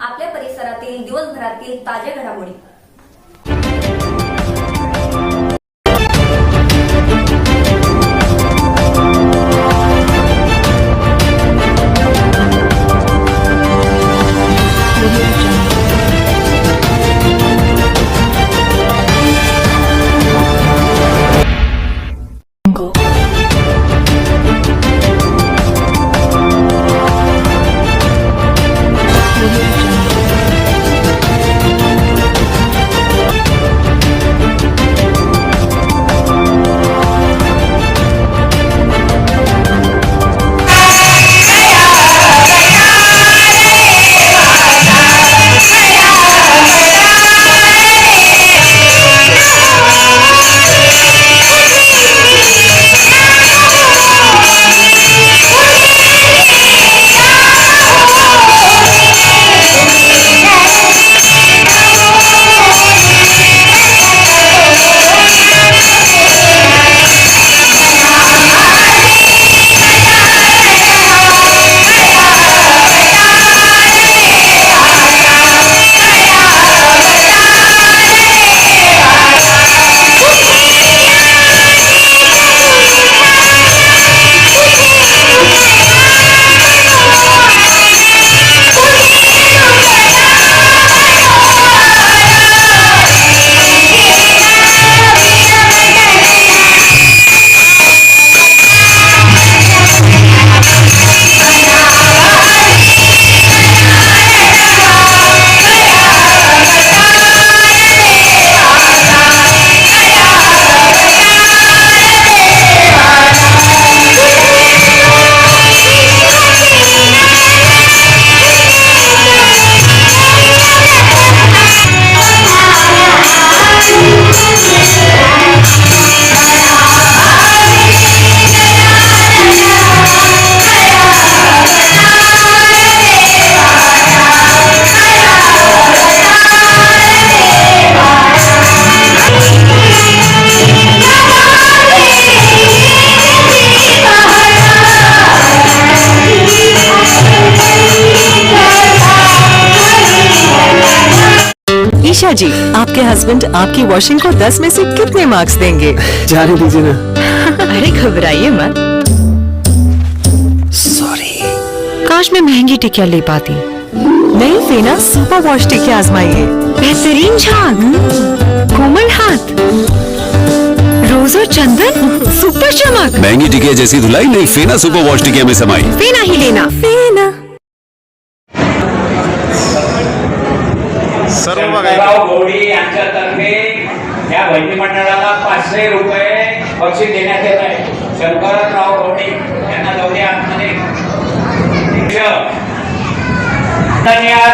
आपल्या परिसरातील दिवसभरातील ताज्या घडामोडी। ईशा जी, आपके हस्बैंड आपकी वॉशिंग को 10 में से कितने मार्क्स देंगे? जाने दीजिए ना। अरे घबराइए मत। सॉरी। काश मैं महंगी टिकिया ले पाती। नई फेना सुपर वॉश टिकिया आजमाइए। बेहतरीन झाग, कोमल हाथ, रोज और चंदन, सुपर चमक। महंगी टिकिया जैसी धुलाई नहीं, फेना सुपर वॉश टिकिया में समाई। फेना ही लेना। फेना। शंकरराव गवळी यांच्यातर्फे या भजनी मंडळाला 500 रुपये बक्षीस देण्यात येत आहे। शंकरराव गवळी यांना जाऊया आतमध्ये।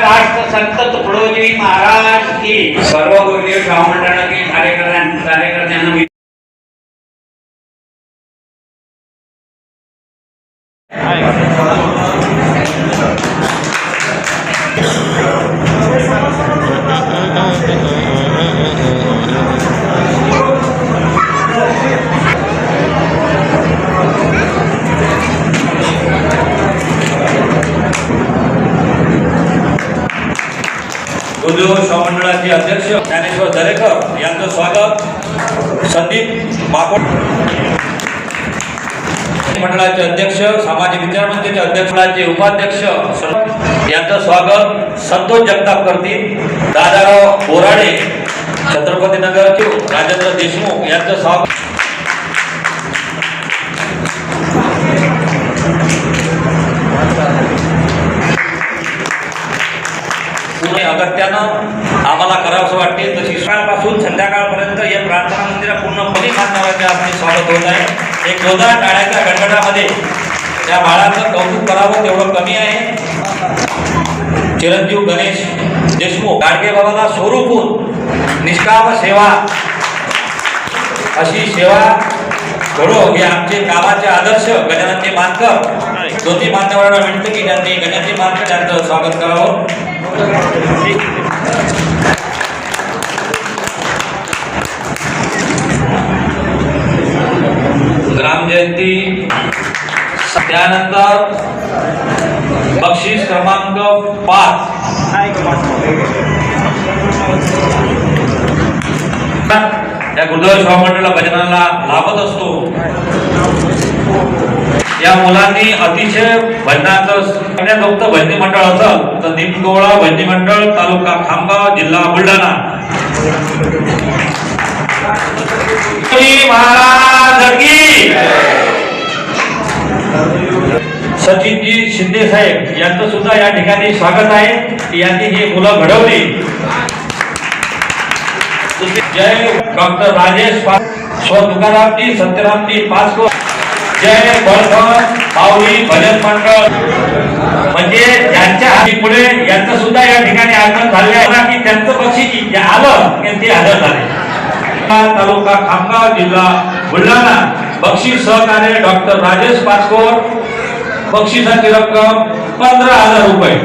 राष्ट्र संत तुकडोजी महाराज की सर्व गुरुदेव शाहू मंडळातील कार्यकर्त्यांना गुरुदेव शाहू मंडळाचे अध्यक्ष ज्ञानेश्वर दरेकर यांचं स्वागत। संदीप माकोड मंडळाचे अध्यक्ष, सामाजिक विचार मंचाचे अध्यक्ष, मंडळाचे उपाध्यक्ष यांचं स्वागत। संतोष जगताप करतील। दादाराव बोराडे छत्रपती नगरचे राजेंद्र देशमुख यांचं स्वागत। अगत्यानं आम्हाला करावंसं वाटते, तशी सकाळपासून संध्याकाळपर्यंत या प्रार्थना मंदिरात पूर्णपणे मान्यवरांचे आपले स्वागत होत आहे। एक जोरदार टाळ्याच्या गडगडामध्ये त्या बाळाचं कौतुक करावं तेवढं कमी आहे। चिरंजीव गणेश देशमुख गाडगे बाबाला स्वरूपून निष्काम सेवा, अशी सेवा घडो हे आमचे कामाचे आदर्श गजानन मानकर दोन्ही मान्यवरांना विनंती की त्यांनी गजानन मानकर यांचं स्वागत करावं। ग्राम जयंती त्यानंतर बक्षीस क्रमांक 5 या गुरुद्वारा सेवा मंडळाला भजनाला लाभत असतो. या मुलांनी अतिशय भजनाचं भजनी मंडळ असेल तर निमगोळा भजनी मंडळ, तालुका खामगाव, जिल्हा बुलढाणा. महाराज की सचिनजी शिंदे साहेब यांचं सुद्धा या ठिकाणी स्वागत आहे. यांनी ही मुलं घडवली. जय डॉक्टर राजेश स्व तुकारामजी सत्यरामजी पाचको. जय बळवंत माऊली भजन मंडळ. म्हणजे ज्यांच्या हातीपुढे यांचं सुद्धा या ठिकाणी आगमन झाले आहे की त्यांचं बक्षीस आलं की ते हजर झाले. तालुका खामगाव, जिल्हा बुलढाणा. बक्षीस सहकार्य डॉक्टर राजेश पाचकोर. बक्षिसाची रक्कम 15,000 रुपये.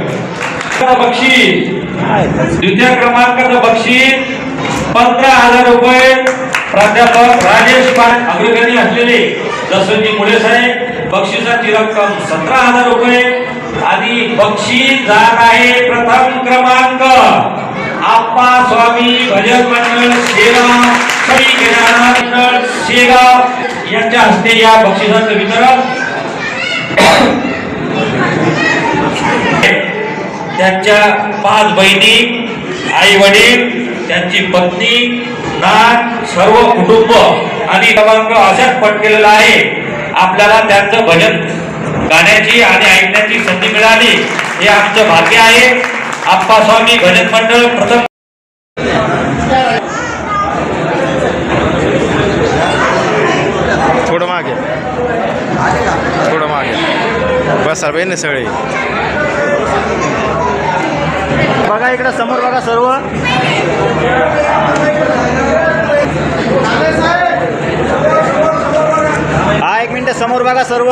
बक्षीस द्वितीय क्रमांकाचं बक्षीस 15,000 रुपये. प्राध्यापक राजेश पाटील अग्रगणी असलेले दसरथजी मुळे साहेब. बक्षिसाची रक्कम 17,000 रुपये. आणि बक्षीस जात आहे प्रथम क्रमांक आप्पा स्वामी भजन मंडळ शेगाव, श्री गजानन मंडळ शेगाव यांच्या हस्ते या बक्षिसाचं वितरण. त्यांच्या 5 बहिणी, आई वडील, त्यांची पत्नी, नात, सर्व कुटुंब आणि क्रमांक अशाच पटकेलेला आहे. आपल्याला त्यांचं भजन गाण्याची आणि ऐकण्याची संधी मिळाली हे आमचं भाग्य आहे. आप्पास्वामी भजन मंडळ प्रथम. थोडं मागे, थोडं मागे बस सर्व सगळे. बघा इकडे समोर बघा सर्व. हा 1 मिनिट समोर बघा सर्व.